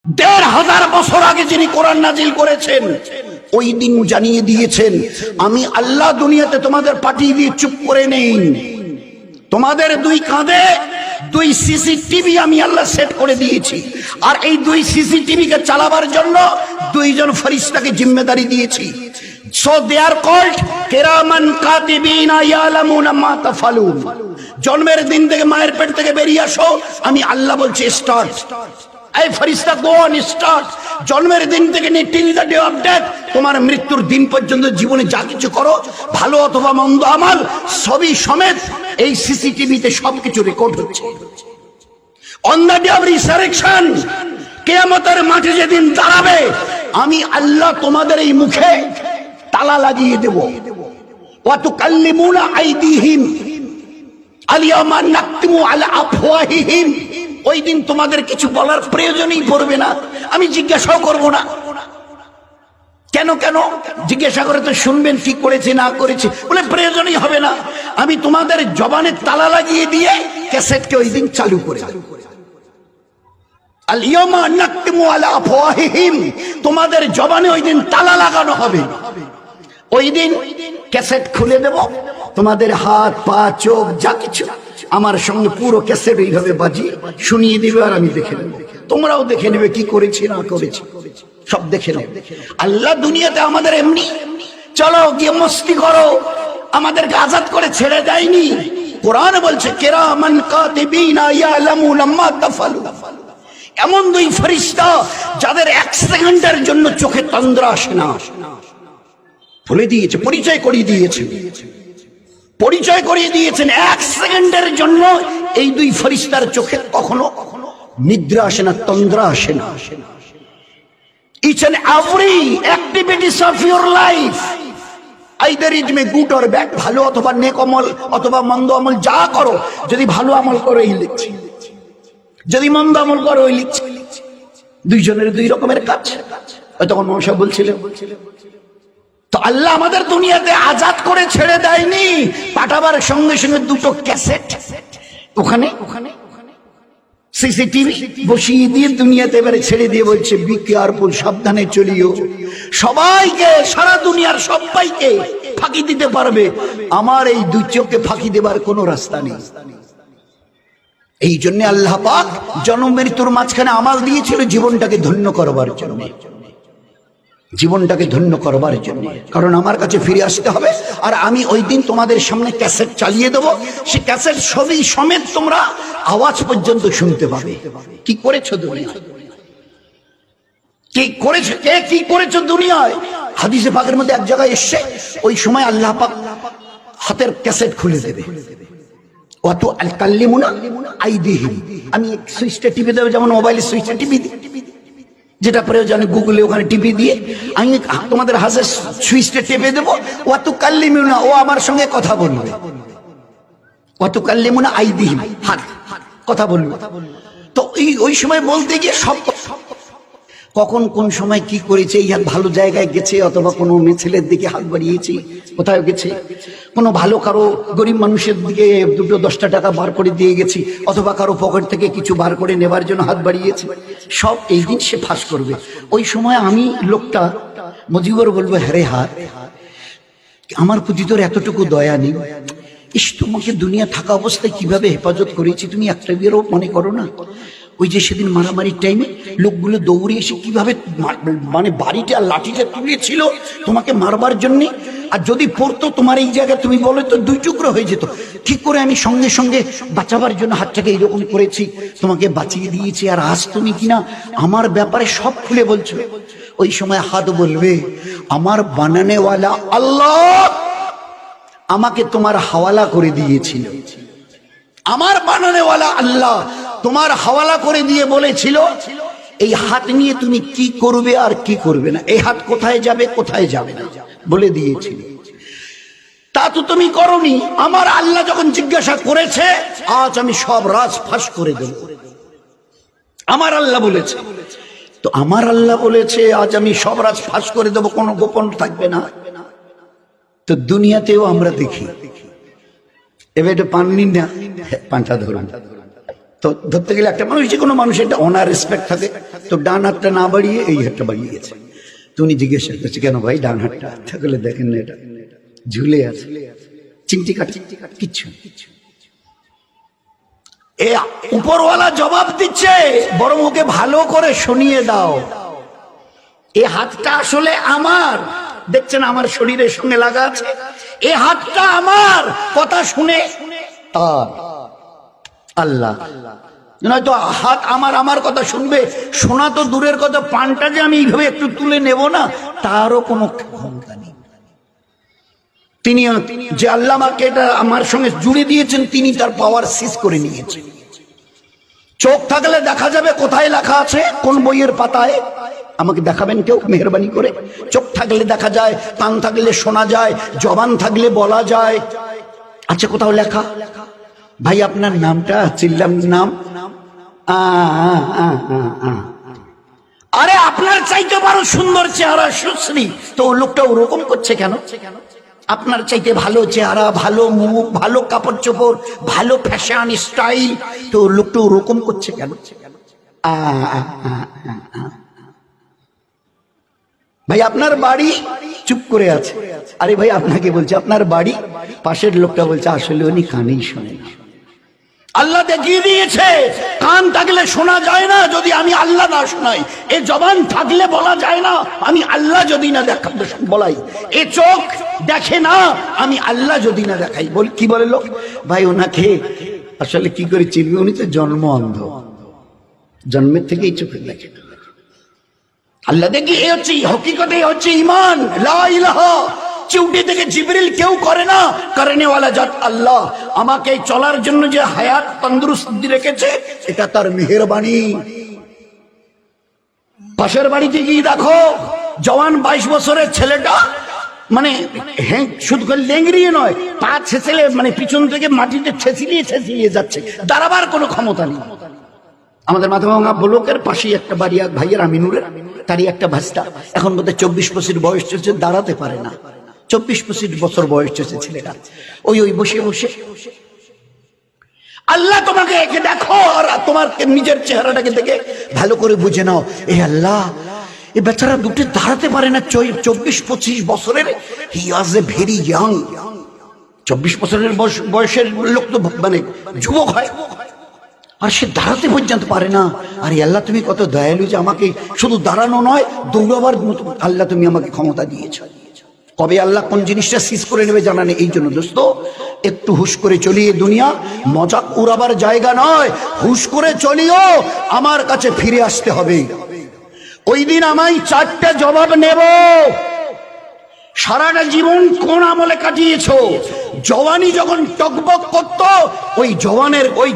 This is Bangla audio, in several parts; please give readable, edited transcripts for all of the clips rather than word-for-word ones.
১৫০০ বছর আগে যিনি কোরআন নাজিল করেছেন ওই দিন জানিয়ে দিয়েছেন, আমি আল্লাহ দুনিয়াতে তোমাদের পাঠিয়ে দিয়ে চুপ করে নেই। তোমাদের দুই কাঁধে দুই সিসিটিভি আমি আল্লাহ সেট করে দিয়েছি, আর এই দুই সিসিটিভি কে চালাবার জন্য দুইজন ফেরেশতাকে জিম্মেদারি দিয়েছি। সো দে আর কল্ড কিরামান কাতিবিনা ইয়ালামুনা মা তাফালুন। জন্মের দিন থেকে মায়ের পেট থেকে বেরিয়ে আসো, আমি আল্লাহ বলছি স্টার্ট। এই ফেরেশতা গো অন স্টার্ট। জন্মের দিন থেকে till the day of death, তোমার মৃত্যুর দিন পর্যন্ত জীবনে যা কিছু করো, ভালো অথবা মন্দ আমল, সবই সমেত এই সিসিটিভিতে সবকিছু রেকর্ড হচ্ছে। On the day of resurrection, কিয়ামতের মাঠে যেদিন দাঁড়াবে, আমি আল্লাহ তোমাদের এই মুখে তালা লাগিয়ে দেব। ওয়া তুকাল্লিমুনা আইদিহিম আলিয়ামা নাকতিমু আলা আফওয়াহিহিম। ওই দিন তোমাদের কিছু বলার প্রয়োজনই পড়বে না, আমি জিজ্ঞাসাও করব না। কেন কেন জিজ্ঞাসা করে তো শুনবেন কি করেছে না করেছে, বলে প্রয়োজনই হবে না। আমি তোমাদের জবানে তালা লাগিয়ে দিয়ে ক্যাসেটকে ওই দিন চালু করে দেব। আল-ইয়াওমা নাকতিমু আলা আফওয়াহিহিম, তোমাদের জবানে ওই দিন তালা লাগানো হবে। ওই দিন ক্যাসেট খুলে দেব, তোমাদের হাত পা চোখ যা কিছু আমার সঙ্গে পুরো ক্যাসেট এইভাবে বাজিয়ে শুনিয়ে দিবে, আর আমি দেখে নেব। তোমরাও দেখে নেবে কি করেছি না করেছি, সব দেখে নেবে। আল্লাহ দুনিয়াতে আমাদের এমনি চলো গিয়ে মস্তি করো আমাদেরকে আজাদ করে ছেড়ে দেয়নি। কোরআন বলছে কিরামান কাতিবিনা ইয়ালামুনা মা তাফালুন। এমন দুই ফেরেশতা যাদের এক সেকেন্ডের জন্য চোখে তন্দ্রা আসে না, বলে দিয়েছে, পরিচয় করিয়ে দিয়েছেন। এক সেকেন্ডের জন্য এই দুই ফেরেশতার চোখে কখনো নিদ্রা আসে না, তন্দ্রা আসে না। Each and every activities of your life, either it may good or bad, ভালো অথবা নেক আমল অথবা মন্দ আমল, যা করো, যদি ভালো আমল করো এই লিখছি, যদি মন্দ আমল করো ওই লিখছি। দুইজনের দুই রকমের কাজ। তখন মশা বলছিলেন, তো আল্লাহ আমাদের দুনিয়াতে আজাদ করে ছেড়ে দেয়নি, পাঠাবার সঙ্গে সঙ্গে দুটো ক্যাসেট ওখানে সিসিটিভি বসিয়ে দিয়ে দুনিয়াতে এবারে ছেড়ে দিয়ে বলছে বি কেয়ারফুল, সাবধানে চলিও। সবাইকে, সারা দুনিয়ার সবাইকে ফাঁকি দিতে পারবে, আমার এই দুই চোখকে ফাঁকি দেবার কোনো রাস্তা নেই। এই জন্য আল্লাহ পাক জন্ম মৃত্যুর মাঝখানে আমাল দিয়েছিল জীবনটাকে ধন্য করবার জন্য, জীবনটাকে ধন্য করবার জন্য। কারণ আমার কাছে ফিরে আসতে হবে, আর আমি ওই দিন তোমাদের সামনে ক্যাসেট চালিয়ে দেবো। সে ক্যাসেট সবই সমেত তোমরা আওয়াজ পর্যন্ত শুনতে পাবে। কি করেছো দুনিয়ায়, কি করেছো, কে কি করেছো দুনিয়ায়। হাদিসে পাকের মধ্যে এক জায়গায় এসছে, ওই সময় আল্লাহ পাক হাতের ক্যাসেট খুলে দেবে। অত আল কাল্লিমুনা আইদিহিম, আমি সুইচটা টিপে দেবো, যেমন মোবাইলের সুইচটা টিপি দিই, যেটা প্রয়োজনে গুগলে ওখানে টিপি দিয়ে আমি তোমাদের হাতের সুইচটা টেপে দেবো। ওয়াতু কাল্লিমুনা, ও আমার সঙ্গে কথা বলবে। ওয়াতু কাল্লিমুনা আইদিহিম, হাত কথা বলবে। তো ওই সময় বলতে গিয়ে সব কখন কোন সময় কি করেছে, এই হাত ভালো জায়গায় গেছে, অথবা কোনো মেয়ে ছেলের দিকে হাত বাড়িয়েছে, কোথায় গেছে, কোনো ভালো কারো গরিব মানুষের দিকে দুটো 10টা টাকা বার করে দিয়ে গেছি, অথবা কারো পকেট থেকে কিছু বার করে নেবার জন্য হাত বাড়িয়েছে, সব এই দিন সে ফাঁস করবে। ওই সময় আমি লোকটা মজিবর বলবো, হ্যারে হাত, আমার প্রতি তোর এতটুকু দয়া নেই? ইস, তোমাকে দুনিয়া থাকা অবস্থায় কিভাবে হেফাজত করেছি তুমি একটা বেরো মনে করো না? ওই যে সেদিন মারামারির টাইমে লোকগুলো দৌড়ে এসে কিভাবে মানে বাড়িটা লাঠিটা তুলেছিল তোমাকে মারবার জন্য, আর যদি পড়তো তোমার এই জায়গায় তুমি বলো তো 2 টুকরো হয়ে যেত। ঠিক করে আমি সঙ্গে সঙ্গে বাঁচাবার জন্য হাতটাকে এইরকম করেছি, তোমাকে বাঁচিয়ে দিয়েছি, আর আজ তুমি কিনা আমার ব্যাপারে সব খুলে বলছো। ওই সময় হাত বলবে, আমার বানানেওয়ালা আল্লাহ আমাকে তোমার হাওয়ালা করে দিয়েছিল, আমার বানানেওয়ালা আল্লাহ তোমার হাওয়ালা করে দিয়ে বলেছিল এই হাত নিয়ে তুমি কি করবে আর কি করবে না, এই হাত কোথায় যাবে কোথায় যাবে না বলে দিয়েছিল। তা তো তুমি করনি। আমার আল্লাহ যখন জিজ্ঞাসা করেছে, আজ আমি সব রাজ ফাঁস করে দেব। আমার আল্লাহ বলেছে, তো আমার আল্লাহ বলেছে আজ আমি সব রাজ ফাঁস করে দেব, কোনো গোপন থাকবে না। তো দুনিয়াতেও আমরা দেখি, এবার এটা পাননি না, পাঁচটা ধরুন, তো ধরতে গেলে একটা মানুষ, যে কোনো মানুষ একটা অনার রেসপেক্ট থাকে, তো ডান হাতটা না বাড়িয়ে এই হাতটা বাড়িয়ে গেছে। তো উনি জিজ্ঞাসা করছে, কেন ভাই ডান হাতটা? থাকলে দেখেন না, এটা ঝুলে আছে, চিমটি কাটি কিচ্ছু। এ উপরওয়ালা জবাব দিচ্ছে, বরং ওকে ভালো করে শুনিয়ে দাও, এ হাতটা আসলে আমার, দেখছেন আমার শরীরের সঙ্গে লাগা আছে, এ হাতটা আমার, কথা শুনে তার আল্লাহ। নয়তো হাত আমার কথা শুনবে, শোনা তো দূরের কথা, পানটা যে আমি এইভাবে একটু তুলে নেব না, তারও কোনো ক্ষমতা নেই। তিনি যে আল্লাহ আমাকে এটা আমার সঙ্গে জুড়ে দিয়েছেন, তিনি তার পাওয়ার সিজ করে নিয়েছেন। চোখ থাকলে দেখা যাবে কোথায় লেখা আছে, কোন বইয়ের পাতায়, আমাকে দেখাবেন কেউ মেহরবানি করে। চোখ থাকলে দেখা যায়, কান থাকলে শোনা যায়, জবান থাকলে বলা যায়। আচ্ছা, কোথাও লেখা? ভাই আপনার নামটা? চিল্লাম নাম। আরে আপনার চাইতে বড় সুন্দর চেহারা, সুশ্রী, তো লোকটা ওরকম করছে কেন? আপনার চাইতে ভালো চেহারা, ভালো মুখ, ভালো কাপড় চোপড়, ভালো ফ্যাশন স্টাইল, তো লোকটা ওরকম করছে কেন? ভাই আপনার বাড়ি? চুপ করে আছে। আরে ভাই আপনাকে বলছে আপনার বাড়ি, পাশের লোকটা বলছে আসলে উনি কানেই শোনে না। আল্লাহ দেখিয়ে দিয়েছে, কান থাকলে শোনা যায় না যদি আমি আল্লাহ না শোনাই, এ জবান থাকলে বলা যায় না আমি আল্লাহ যদি না বলাই, এ চোখ দেখে না আমি আল্লাহ যদি না দেখাই। কি বলে লোক? ভাই ওনাকে আসলে কি করে চিনবে, উনি তো জন্ম অন্ধ, জন্মের থেকেই চোখে দেখে। আল্লাহ দেখি, এ হচ্ছে হকিকতে, হচ্ছে ঈমান, লা ইলাহা। চিউটি থেকে জিবরিল কেউ করে না, করেনেওয়ালা জাত আল্লাহ। আমাকে চলার জন্য যে হায়াত তন্দুরুস্তি রেখেছে, এটা তার মেহেরবানি। পাশের বাড়িতে গিয়ে দেখো, জওয়ান 22 বছরের ছেলেটা, মানে হ্যাঁ শুধু লেংড়িয়ে নয়, পা ছেঁচেলে, মানে পিছন থেকে মাটিতে ছেঁচিলিয়ে যাচ্ছে, দাঁড়াবার কোনো ক্ষমতা নেই। আমাদের মাথাভাঙা ব্লকের পাশেই একটা বাড়ি, এক ভাইয়ের আমিনুরের, তারই একটা ভাস্তা, এখন বোধহয় 24 বছর বয়স চলছে, দাঁড়াতে পারে না। 24-25 বছর বয়স চলছে ছেলেটা, ওই বসে বসে আল্লাহ তোমাকে একে দেখো, আর তোমার নিজের চেহারাটাকে দেখে ভালো করে বুঝে নাও, এ আল্লাহ, এ বেচারা দুটো দাঁড়াতে পারে না, 24-25 বছরের, হি ওয়াজ এ ভেরি ইয়াং। 24 বছরের বয়সের লোক তো মানে যুবক হয়, আর সে দাঁড়াতে পর্যন্ত পারে না। আর আল্লাহ তুমি কত দয়ালু যে আমাকে শুধু দাঁড়ানো নয়, দৌড়াবার মতো আল্লাহ তুমি আমাকে ক্ষমতা দিয়েছ। কবে আল্লাহ কোন জিনিসটা সিজ করে নেবে জানা নেই। এই জন্য দোস্ত, একটু হুশ করে চলিয়ে, দুনিয়া মজাক উড়াবার জায়গা নয়, হুশ করে চলিও, আমার কাছে ফিরে আসতে হবে। ওই দিন আমায় 4টা জবাব নেব। সারাটা জীবন কোন আমলে কাটিয়েছো? জওয়ানি যখন টকবক করত, ওই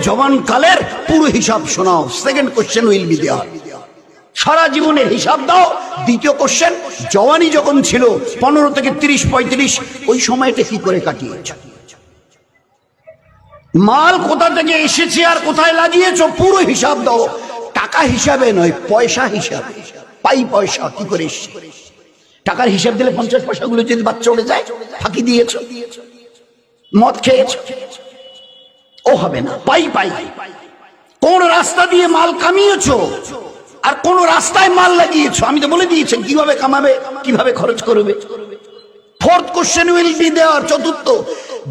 জওয়ান কালের পুরো হিসাব শোনাও। Second question will be there. সারা জীবনের হিসাব দাও। দ্বিতীয় কোশ্চেন, জওয়ানি যখন ছিল 15 থেকে 30-35, ওই সময়টা কি করে কাটিয়েছ? মাল কোথা থেকে এসেছে আর কোথায় লাগিয়েছো, পুরো হিসাব দাও। টাকা হিসাবে নয়, পয়সা হিসাবে, পয়সা কি করে এসছে। টাকার হিসাব দিলে 50 পয়সাগুলো যদি বাদ চলে যায়, ফাঁকি দিয়েছ, মদ খেয়েছ, ও হবে না। পাই কোন রাস্তা দিয়ে মাল কামিয়েছ আর কোন রাস্তায় মাল লাগিয়েছ, আমি তো বলে দিয়েছি কিভাবে কামাবে, কিভাবে খরচ করবে। Fourth question will be there. চতুর্থ,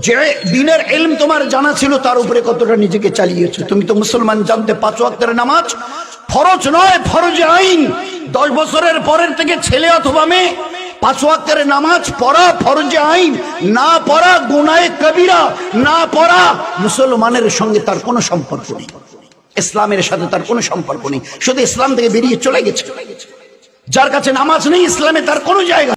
যে দিনের ইলম তোমার জানা ছিল, তার উপরে কতটা নিজেকে চালিয়েছো। তুমি তো মুসলমান, জানতে 5 ওয়াক্তের নামাজ ফরজ নয়, ফরজে আইন। 10 বছরের পরের থেকে ছেলে অথবা মেয়ে 5 ওয়াক্তের নামাজ পড়া ফরজে আইন, না পড়া গুনাহে কবিরা, না পড়া মুসলমানের সঙ্গে তার কোনো সম্পর্ক নেই, ইসলামের সাথে তার কোনো সম্পর্ক নেই, শুধু ইসলাম থেকে বেরিয়ে চলে গেছে। যার কাছে নামাজ নেই, ইসলামে তার কোনো জায়গা